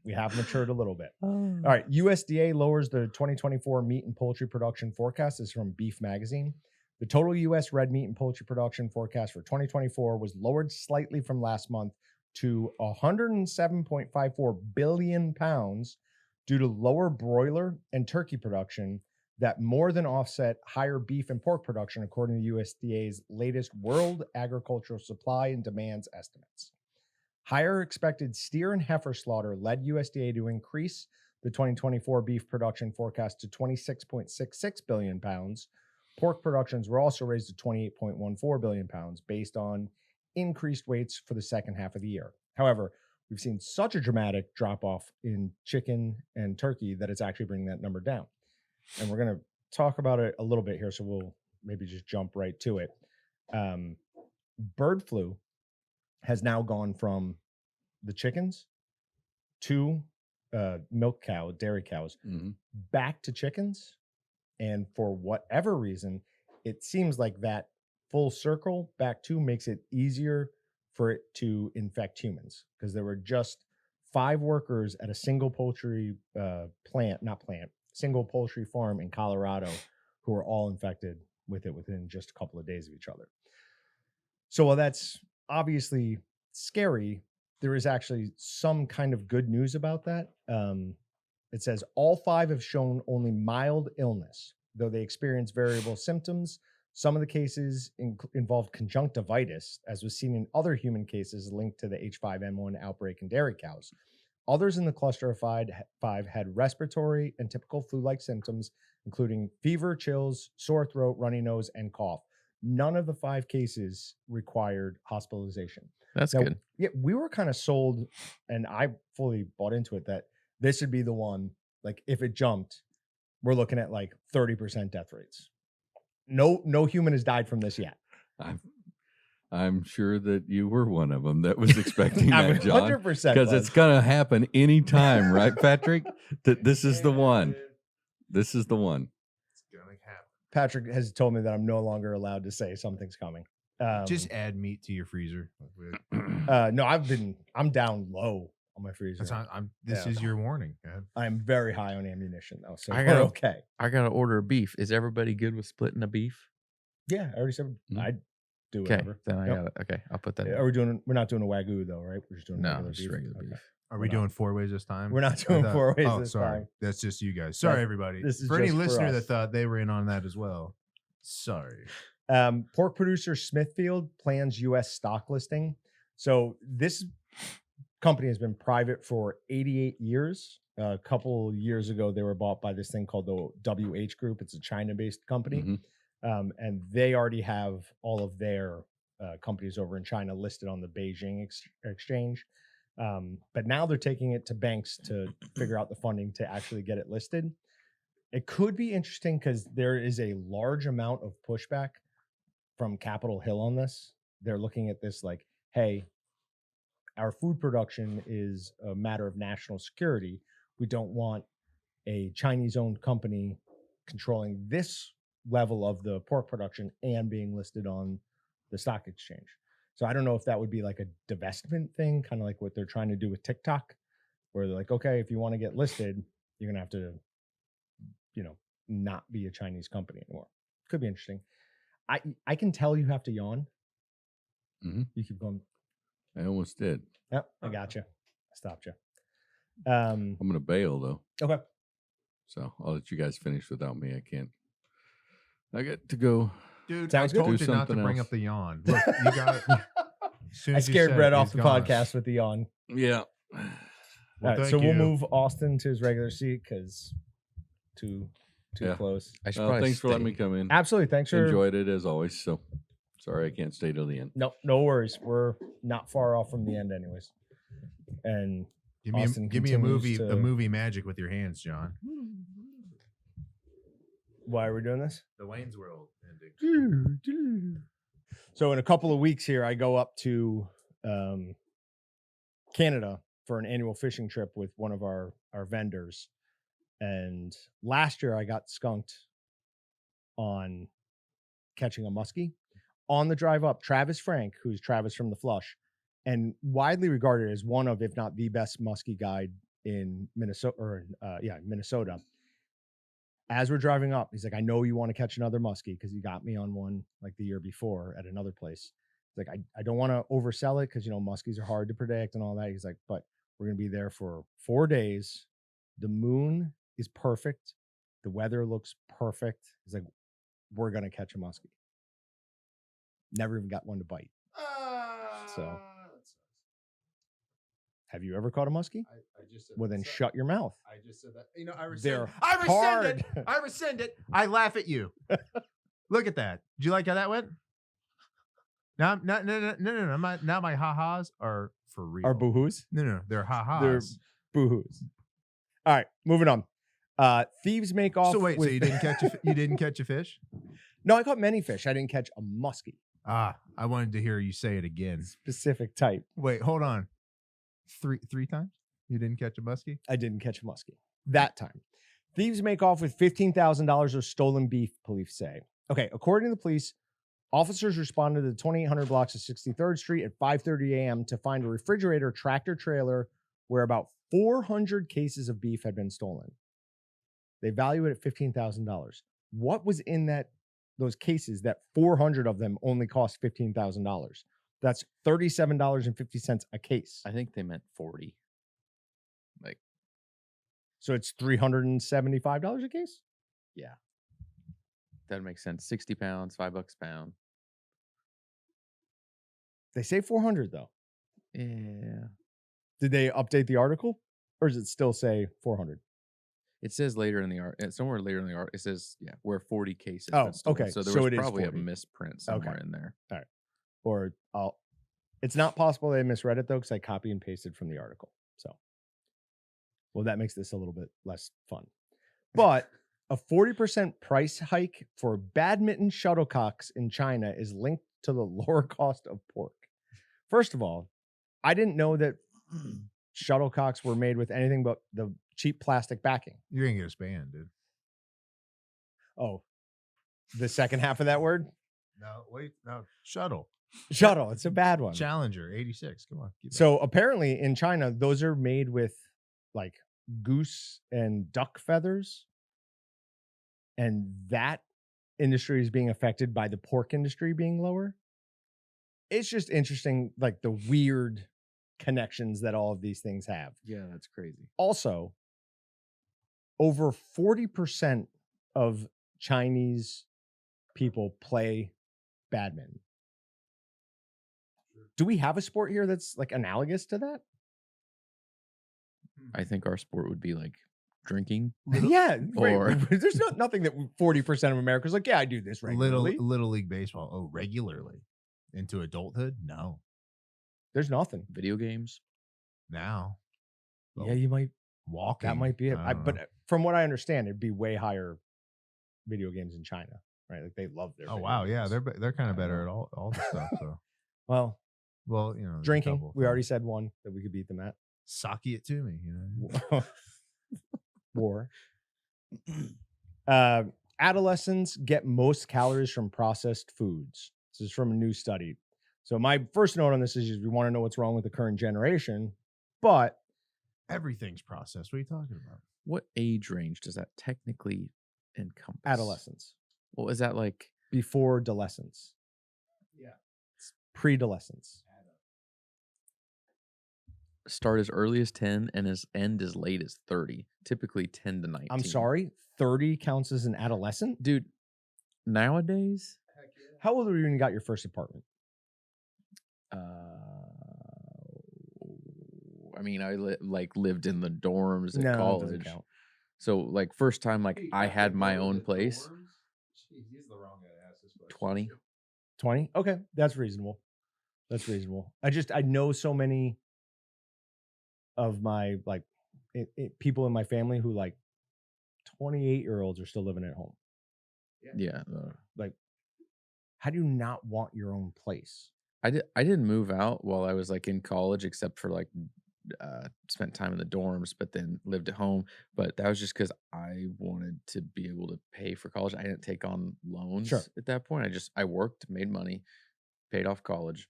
we have matured a little bit. All right, USDA lowers the 2024 meat and poultry production forecast. This is from Beef Magazine. The total U.S. red meat and poultry production forecast for 2024 was lowered slightly from last month to 107.54 billion pounds due to lower broiler and turkey production that more than offset higher beef and pork production, according to USDA's latest World Agricultural Supply and Demands estimates. Higher expected steer and heifer slaughter led USDA to increase the 2024 beef production forecast to 26.66 billion pounds. Pork productions were also raised to 28.14 billion pounds based on increased weights for the second half of the year. However, we've seen such a dramatic drop-off in chicken and turkey that it's actually bringing that number down. And we're going to talk about it a little bit here, so we'll maybe just jump right to it. Bird flu has now gone from the chickens to milk cow, dairy cows, back to chickens. And for whatever reason, it seems like that full circle back to makes it easier for it to infect humans, because there were just 5 workers at a single poultry single poultry farm in Colorado who were all infected with it within just a couple of days of each other. So while that's obviously scary, there is actually some kind of good news about that. It says all 5 have shown only mild illness, though they experience variable symptoms. Some of the cases involved conjunctivitis, as was seen in other human cases linked to the H5N1 outbreak in dairy cows. Others in the cluster of 5 had respiratory and typical flu-like symptoms, including fever, chills, sore throat, runny nose, and cough. None of the 5 cases required hospitalization. That's good. Yeah, we were kind of sold, and I fully bought into it, that this would be the one. Like, if it jumped, we're looking at like 30% death rates. No human has died from this yet. I'm sure that you were one of them that was expecting that, John. 100%. Because it's going to happen anytime, right, Patrick? That this is the one. This is the one. It's going to happen. Patrick has told me that I'm no longer allowed to say something's coming. Just add meat to your freezer. No, I'm down low on my freezer. This is your warning. Man. I'm very high on ammunition though, so we're okay. I gotta order beef. Is everybody good with splitting a beef? Yeah, I already said I'd do whatever. Then I'll put that in. We're not doing a Wagyu though, right? We're just doing regular beef. Okay. Are we doing 4 ways this time? We're not doing 4 ways this sorry. time. That's just you guys. Sorry, everybody. This is for any just for listener us. that thought they were in on that as well. Sorry. Pork producer Smithfield plans U.S. stock listing. So this company has been private for 88 years. A couple years ago, they were bought by this thing called the WH Group. It's a China-based company. And they already have all of their companies over in China listed on the Beijing exchange. But now they're taking it to banks to figure out the funding to actually get it listed. It could be interesting because there is a large amount of pushback from Capitol Hill on this. They're looking at this like, hey, our food production is a matter of national security. We don't want a Chinese-owned company controlling this level of the pork production and being listed on the stock exchange. So I don't know if that would be like a divestment thing, kind of like what they're trying to do with TikTok, where they're like, okay, if you want to get listed, you're gonna have to, not be a Chinese company anymore. Could be interesting. I can tell you have to yawn. Mhm. You keep going. I almost did. Yep, I got you. I stopped you. I'm gonna bail though, Okay. so I'll let you guys finish without me. I can't. I get to go. Dude, Sounds I good. told Do you not to something bring else. up the yawn. Look, you got it. I scared Brett off the podcast with the yawn. Yeah. All Well, right, thank so we'll you. move Austin to his regular seat because too Yeah. close. I should probably Thanks for letting me stay. come in. Absolutely. Thanks for Enjoyed it as always. So sorry I can't stay till the end. No worries. We're not far off from the end, anyways. And Give me, Austin give me a continues movie to- magic with your hands, John. why are we doing this? The Wayne's World ending. So in a couple of weeks here, I go up to Canada for an annual fishing trip with one of our vendors. And last year I got skunked on catching a muskie. On the drive up, Travis Frank, who's Travis from the Flush, and widely regarded as one of, if not the best muskie guide in Minnesota, Minnesota. As we're driving up, he's like, I know you want to catch another muskie because he got me on one like the year before at another place. He's like, I don't want to oversell it because, muskies are hard to predict and all that. He's like, but we're going to be there for 4 days. The moon is perfect. The weather looks perfect. He's like, we're going to catch a muskie. Never even got one to bite. So, have you ever caught a muskie? I just said Well, then shut your mouth. I just said that. I rescind. They're I rescind hard. it. I rescind it. I laugh at you. Look at that. Did you like how that went? Now, no. My ha-has are for real. Are boohoos? No. They're ha-has. They're boohoos. All right, moving on. Thieves make off. So wait, with... so you didn't catch a fish? No, I caught many fish. I didn't catch a muskie. Ah, I wanted to hear you say it again. Specific type. Wait, hold on. Three times? You didn't catch a muskie? I didn't catch a muskie that time. Thieves make off with $15,000 of stolen beef, police say. Okay, according to the police, officers responded to the 2800 blocks of 63rd Street at 5:30 a.m. to find a refrigerator tractor trailer where about 400 cases of beef had been stolen. They value it at $15,000. What was in those cases that 400 of them only cost $15,000? That's $37.50 a case. I think they meant 40. So it's $375 a case? That makes sense. 60 pounds, $5 a pound. They say 400 though. Yeah. Did they update the article or does it still say 400? It says later in the art, somewhere later in the art, it says, where 40 cases. Oh, been stolen. okay. So there So was it is probably a 40. misprint somewhere Okay. in there. Or it's not possible they misread it though, because I copy and pasted from the article. So, well, that makes this a little bit less fun. But a 40% price hike for badminton shuttlecocks in China is linked to the lower cost of pork. First of all, I didn't know that shuttlecocks were made with anything but the cheap plastic backing. You're gonna get us banned, dude. Oh, the second half of that word? No, wait, no. Shuttle. Shuttle. It's a bad one. Challenger 86. Come on. keep it So apparently in China, those are made with like goose and duck feathers. And that industry is being affected by the pork industry being lower. It's just interesting, like the weird connections that all of these things have. Yeah, that's crazy. Also, over 40% of Chinese people play badminton. Do we have a sport here that's like analogous to that? I think our sport would be like drinking. Yeah, Or- there's nothing that 40% of America's like, yeah, I do this regularly. Little league baseball. Oh, regularly into adulthood? No. There's nothing. Video games. Now. Yeah, you might. Walking. That might be it. I don't know. But from what I understand, it'd be way higher video games in China, right? Like they love their. Oh video wow, yeah, games. they're kind of I don't better know. at all the stuff. So Well, well, you know, there's a drinking. couple We already things. said one that we could beat them at. Sake it to me. You know, War. Adolescents get most calories from processed foods. This is from a new study. So my first note on this is we want to know what's wrong with the current generation, but Everything's processed. What are you talking about? What age range does that technically encompass? adolescents Well, is that like before adolescence. Yeah. Pre-adolescence. start as early as 10 and end as late as 30? Typically 10 to 19. I'm sorry, 30 counts as an adolescent? dude. Nowadays, How old were you when you got your first apartment? I mean, I lived in the dorms at No, it doesn't college. count. So like first time like I had my own place. Jeez, he's the wrong guy to ask this question. 20. 20? Okay, that's reasonable. I know so many of my people in my family who 28-year-olds are still living at home. Yeah. How do you not want your own place? I didn't move out while I was like in college, except for spent time in the dorms, but then lived at home. But that was just because I wanted to be able to pay for college. I didn't take on loans Sure. at that point. I worked, made money, paid off college.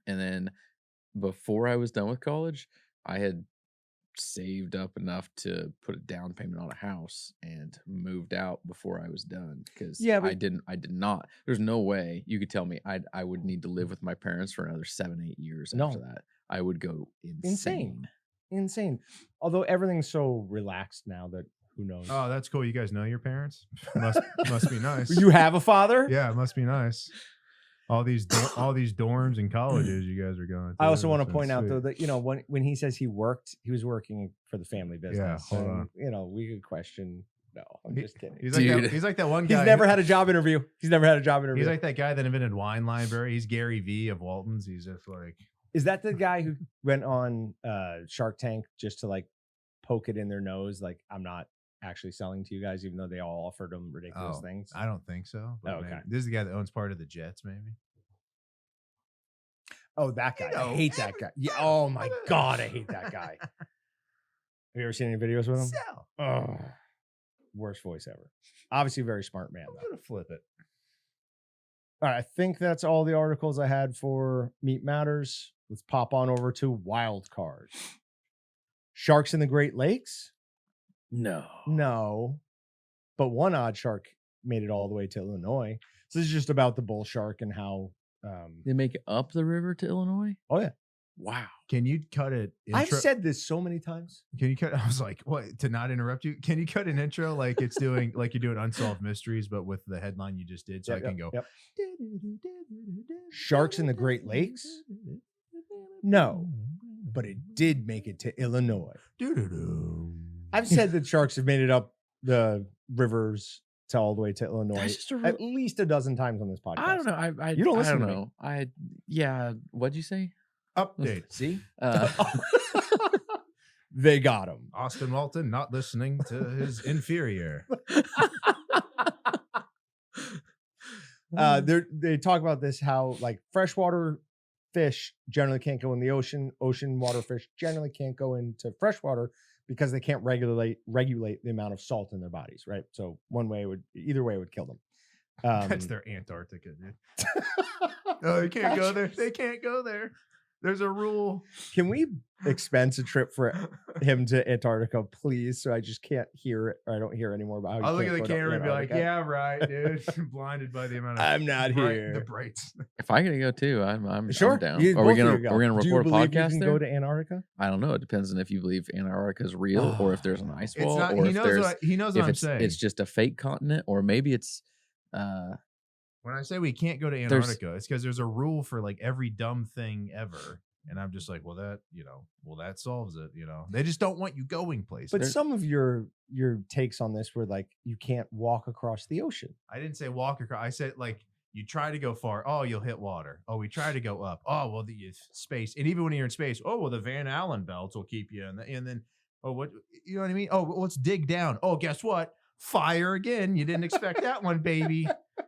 And then before I was done with college, I had saved up enough to put a down payment on a house and moved out before I was done because I did not. There's no way you could tell me I would need to live with my parents for another 7-8 years after that. I would go insane. Although everything's so relaxed now that who knows. Oh, that's cool. You guys know your parents? Must be nice. You have a father? Yeah, it must be nice. All these dorms and colleges you guys are going to. I also want to point out though that when he says he was working for the family business. Yeah, hold on. We could question. No, I'm just kidding. He's like that one guy. He's never had a job interview. He's like that guy that invented Wine Library. He's Gary V of Walton's. He's just like. Is that the guy who went on Shark Tank just to poke it in their nose? I'm not actually selling to you guys, even though they all offered him ridiculous things. I don't think so. But okay. Maybe. This is the guy that owns part of the Jets, maybe. Oh, that guy. I hate that guy. Yeah. Oh my God, I hate that guy. Have you ever seen any videos with him? Oh, worst voice ever. Obviously, a very smart man. I'm gonna flip it. All right, I think that's all the articles I had for Meat Matters. Let's pop on over to Wild Card. Sharks in the Great Lakes? No. But one odd shark made it all the way to Illinois. So this is just about the bull shark and how they make it up the river to Illinois. Oh yeah. Wow. Can you cut it? I've said this so many times. Can you cut? I was like, what? To not interrupt you? Can you cut an intro like it's doing, like you're doing Unsolved Mysteries, but with the headline you just did, so I can go. Yep. Sharks in the Great Lakes? No, but it did make it to Illinois. I've said that sharks have made it up the rivers to all the way to Illinois at least a dozen times on this podcast. I don't know. You don't listen to me. Yeah. What'd you say? Update. See? They got him. Austin Walton not listening to his inferior. They talk about this, how freshwater fish generally can't go in the ocean. Ocean water fish generally can't go into freshwater because they can't regulate the amount of salt in their bodies, right? So either way it would kill them. That's their Antarctica, dude. Oh, they can't go there. They can't go there. There's a rule. Can we expense a trip for him to Antarctica, please? So I just can't hear it, or I don't hear anymore about how I'll look at the camera and be like, yeah, right, dude. Blinded by the amount of I'm not here. The brights. If I gotta go too, I'm sure. down. Are we gonna record a podcast there? Go to Antarctica? I don't know. It depends on if you believe Antarctica is real, or if there's an ice wall, not, or he knows what I'm saying. It's just a fake continent, or maybe it's. When I say we can't go to Antarctica, it's because there's a rule for every dumb thing ever. And I'm just like, that solves it. They just don't want you going places. But some of your takes on this were you can't walk across the ocean. I didn't say walk across. I said you try to go far. Oh, you'll hit water. Oh, we try to go up. Oh, well, the space. And even when you're in space, oh, well, the Van Allen belts will keep you. And then, oh, what, you know what I mean? Oh, well, let's dig down. Oh, guess what? Fire again. You didn't expect that one, baby.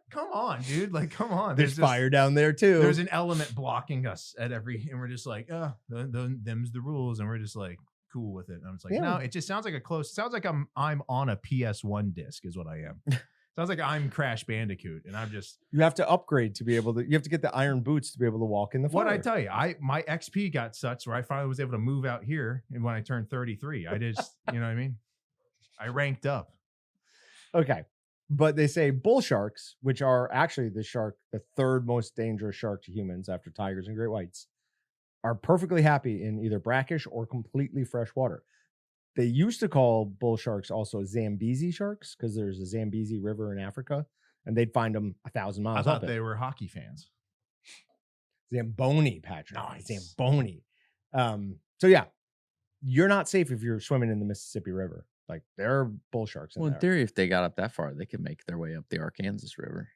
Come on, dude. Come on. There's fire down there too. There's an element blocking us at and we're just like, them's the rules. And we're just like, cool with it. And I'm just like, Yeah. no, it just sounds like sounds like I'm on a PS1 disc is what I am. Sounds like I'm Crash Bandicoot, and I'm just You have to upgrade to be able to. You have to get the iron boots to be able to walk in the fire. what I tell you. My XP got such where I finally was able to move out here, and when I turned 33, I just you know what I mean. I ranked up. Okay. But they say bull sharks, which are actually the third most dangerous shark to humans after tigers and great whites, are perfectly happy in either brackish or completely fresh water. They used to call bull sharks also Zambezi sharks because there's a Zambezi River in Africa, and they'd find them 1,000 I miles thought up it. they were hockey fans. Zamboni, Patrick. Nice. Zamboni. So yeah, you're not safe if you're swimming in the Mississippi River. Like there are bull sharks in Well, in there. theory, if they got up that far, they could make their way up the Arkansas River.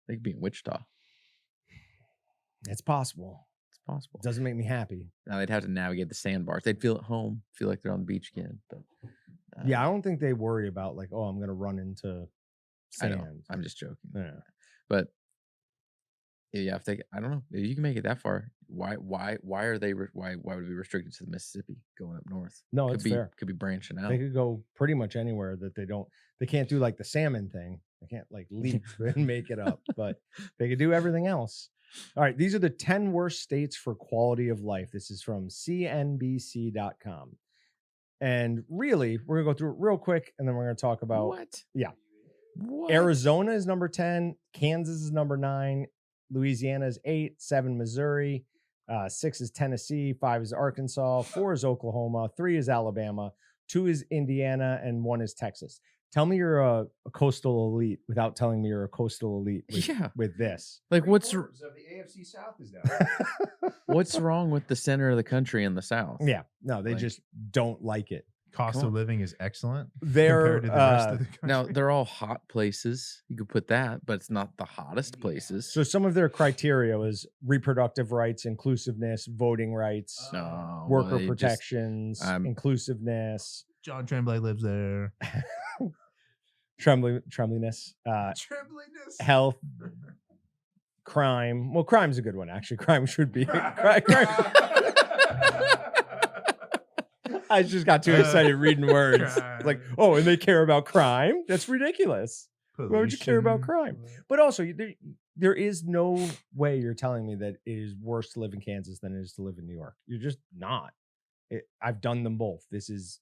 They could be in Wichita. It's possible. It's possible. It doesn't make me happy. Now they'd have to navigate the sandbars. They'd feel at home, feel like they're on the beach again. But Yeah, I don't think they worry about like, oh, I'm gonna run into I sand. know. I'm just joking. Yeah. But yeah, if they, I don't know, if you can make it that far, why are they? Why would it be restricted to the Mississippi going up north? No, Could it's be fair. could be branching out. They could go pretty much anywhere that they can't do like the salmon thing. They can't like leap and make it up, but they could do everything else. All right. These are the 10 worst states for quality of life. This is from CNBC.com. And really, we're going to go through it real quick and then we're going to talk about What? Yeah. What? Arizona is number 10. Kansas is number 9. Louisiana is 8. 7, Missouri. 6 is Tennessee. 5 is Arkansas. 4 is Oklahoma. 3 is Alabama. 2 is Indiana. And 1 is Texas. Tell me you're a coastal elite without telling me you're a coastal elite with this. Like what's of the AFC South is down. what's wrong with the center of the country and the South? Yeah. No, they Like- just don't like it. Cost Come of on. living is excellent They're compared to the rest of the country. Now they're all hot places. You could put that, but it's not the hottest places. so some of their criteria was reproductive rights, inclusiveness, voting rights, No, worker well, they just- protections, inclusiveness, John Tremblay lives there. trembliness, Trembliness. health, crime. Well, crime's a good one, actually. Crime should be. I just got too excited reading words. Like, oh, and they care about crime? That's ridiculous. Why would you care about crime? But also, there is no way you're telling me that it is worse to live in Kansas than it is to live in New York. You're just not. I've done them both. This is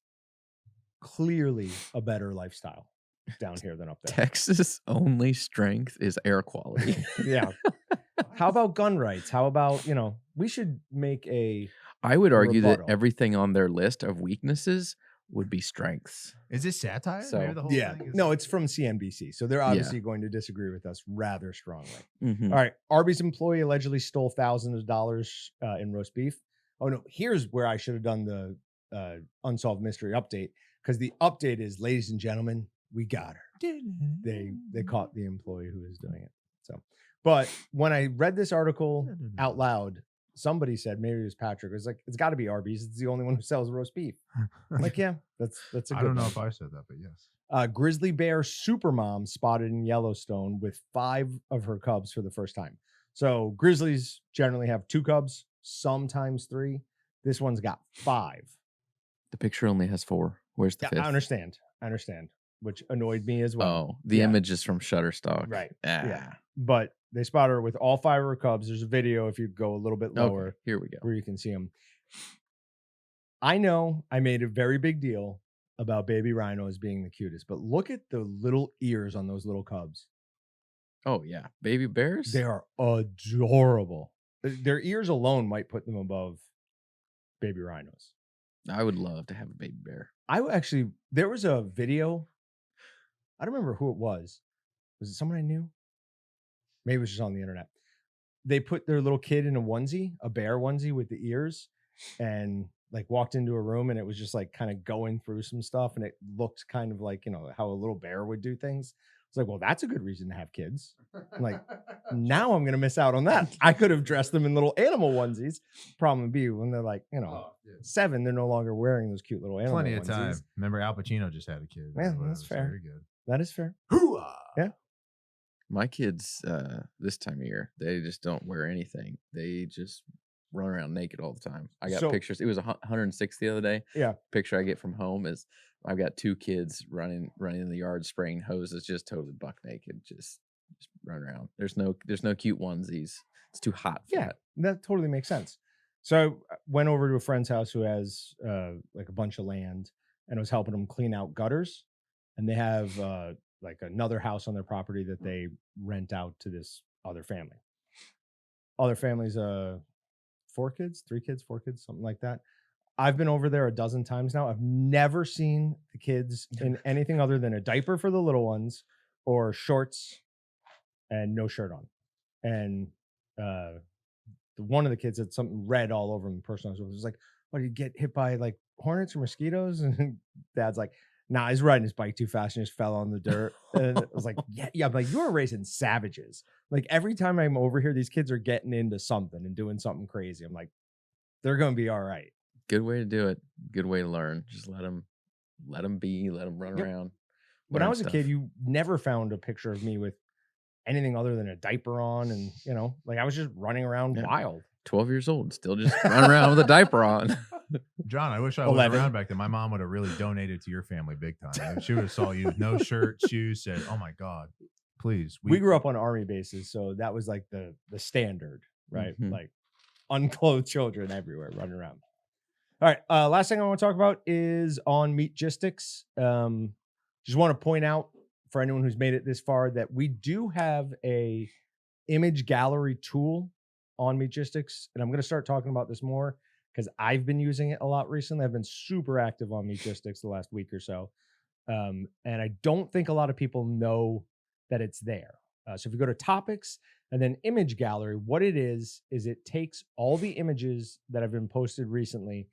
clearly a better lifestyle down here than up there. Texas' only strength is air quality. Yeah. How about gun rights? How about, we should make a. I would argue that Rebuttal. everything on their list of weaknesses would be strengths. Is this satire? So- Maybe the whole Yeah. thing is No, it's from CNBC. So they're obviously going to disagree with us rather strongly. Mhm. All right. Arby's employee allegedly stole thousands of dollars in roast beef. Oh, no. Here's where I should have done the unsolved mystery update, because the update is, ladies and gentlemen, we got her. They caught the employee who was doing it. So, but when I read this article out loud, somebody said, maybe it was Patrick, it was like, it's got to be Arby's. It's the only one who sells roast beef. I'm like, yeah, that's a good I don't know one. if I said that, but yes. Grizzly bear supermom spotted in Yellowstone with 5 of her cubs for the first time. So grizzlies generally have 2 cubs, sometimes 3. This one's got 5. The picture only has 4. Where's the Yeah, 5th? I understand, which annoyed me as well. Oh, the Yeah. image is from Shutterstock. Right. Ah. Yeah. But they spot her with all 5 of her cubs. There's a video if you go a little bit lower Okay, here we go. where you can see them. I know I made a very big deal about baby rhinos being the cutest, but look at the little ears on those little cubs. Oh yeah, baby bears. They are adorable. Their ears alone might put them above baby rhinos. I would love to have a baby bear. There was a video. I don't remember who it was. Was it someone I knew? Maybe it was just on the internet. They put their little kid in a onesie, a bear onesie with the ears, and like walked into a room, and it was just like kind of going through some stuff, and it looked kind of like, how a little bear would do things. It's like, well, that's a good reason to have kids. I'm like, now I'm going to miss out on that. I could have dressed them in little animal onesies. Problem would be when they're like, 7, they're no longer wearing those cute little animal Plenty of onesies. time. Remember, Al Pacino just had a kid. Yeah, Well, that's it was fair. Very good. That is fair. Hoo-ah! Yeah. My kids, this time of year, they just don't wear anything. They just run around naked all the time. I got So- pictures. It was 106 the other day. Yeah. Picture I get from home is I've got 2 kids running in the yard, spraying hoses, just totally buck naked, just run around. There's no cute onesies. It's too hot for Yeah, that. that totally makes sense. So I went over to a friend's house who has like a bunch of land, and I was helping them clean out gutters. And they have like another house on their property that they rent out to this other family. Other family's 4 kids, 3 kids, 4 kids, something like that. I've been over there a dozen times now. I've never seen the kids in anything other than a diaper for the little ones or shorts and no shirt on. And one of the kids had something red all over him. The person I was with was like, "What, did you get hit by like hornets or mosquitoes?" And Dad's like, "Nah, he's riding his bike too fast and just fell on the dirt." And I was like, yeah. I'm like, "You are raising savages." Like every time I'm over here, these kids are getting into something and doing something crazy. I'm like, they're gonna be all right. Good way to do it. Good way to learn. Just let them be. Let them run Yep. around. When I learn was a stuff. kid, you never found a picture of me with anything other than a diaper on, and like I was just running around Yeah. wild. 12 years old, still just run around with a diaper on. John, I wish I was 11. around back then. My mom would have really donated to your family big time. She would have saw you with no shirt, shoes, said, "Oh my God, please." We grew up on army bases, so that was like the standard, right? Mhm. Like unclothed children everywhere running around. All right, last thing I want to talk about is on Meatgistics. Just want to point out for anyone who's made it this far that we do have a image gallery tool on Meatgistics, and I'm going to start talking about this more because I've been using it a lot recently. I've been super active on Meatgistics the last week or so, and I don't think a lot of people know that it's there. So if you go to topics and then image gallery, what it is it takes all the images that have been posted recently,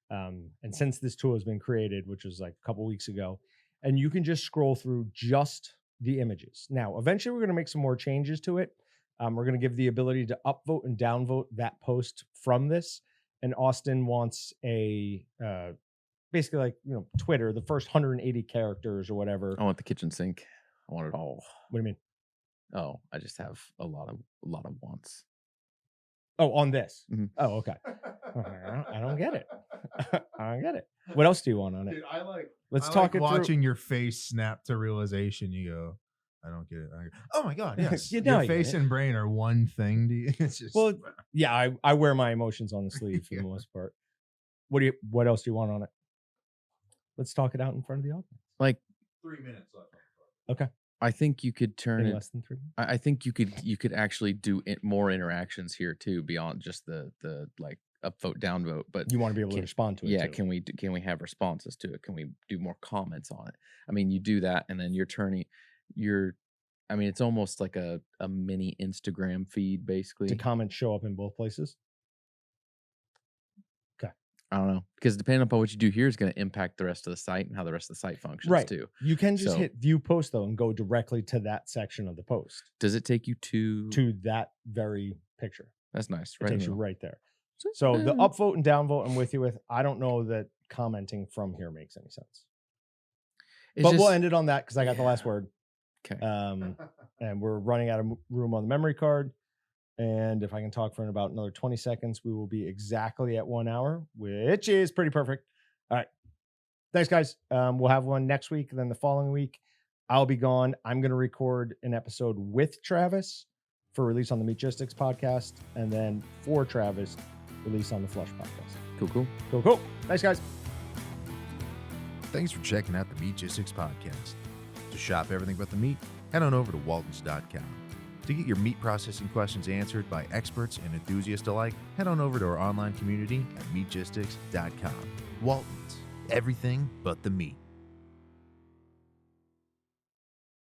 and since this tool has been created, which was like a couple weeks ago, and you can just scroll through just the images. Now, eventually we're going to make some more changes to it. We're going to give the ability to upvote and downvote that post from this. And Austin wants a basically like Twitter, the first 180 characters or whatever. I want the kitchen sink. I want it all. What do you mean? Oh, I just have a lot of wants. Oh, on this. Mhm. Oh, okay. I don't get it. I don't get it. What else do you want on it? Dude, I like. Let's I talk like it through. watching your face snap to realization. You go, "I don't get it." Oh my God, yes. You know I Your get face it. and brain are one thing to you. It's just Well, yeah, I wear my emotions on the sleeve for the most part. What else do you want on it? Let's talk it out in front of the audience. Like 3 minutes left. Okay. I think you could turn In it. less than 3 minutes. I think you could actually do more interactions here too, beyond just the like upvote downvote. But You want to be able to can- respond to it. yeah, too. can we have responses to it? Can we do more comments on it? I mean, you do that, and then I mean, it's almost like a mini Instagram feed, basically. Do comments show up in both places? I don't know, because depending upon what you do here is going to impact the rest of the site and how the rest of the site functions Right. too. You can just So- hit view post though and go directly to that section of the post, Does it take you to that very picture. That's nice. It Right. takes you right there. So the upvote and downvote I'm with you with. I don't know that commenting from here makes any sense. But we'll end it on that because I got the last word. Okay. And we're running out of room on the memory card. And if I can talk for about another 20 seconds, we will be exactly at 1 hour, which is pretty perfect. All right. Thanks, guys. We'll have one next week. And then the following week, I'll be gone. I'm going to record an episode with Travis for release on the Meatgistics podcast. And then for Travis, release on the Flush podcast. Cool. Thanks, guys. Thanks for checking out the Meatgistics podcast. To shop everything but the meat, head on over to waltons.com. To get your meat processing questions answered by experts and enthusiasts alike, head on over to our online community at meatgistics.com. Waltons, everything but the meat.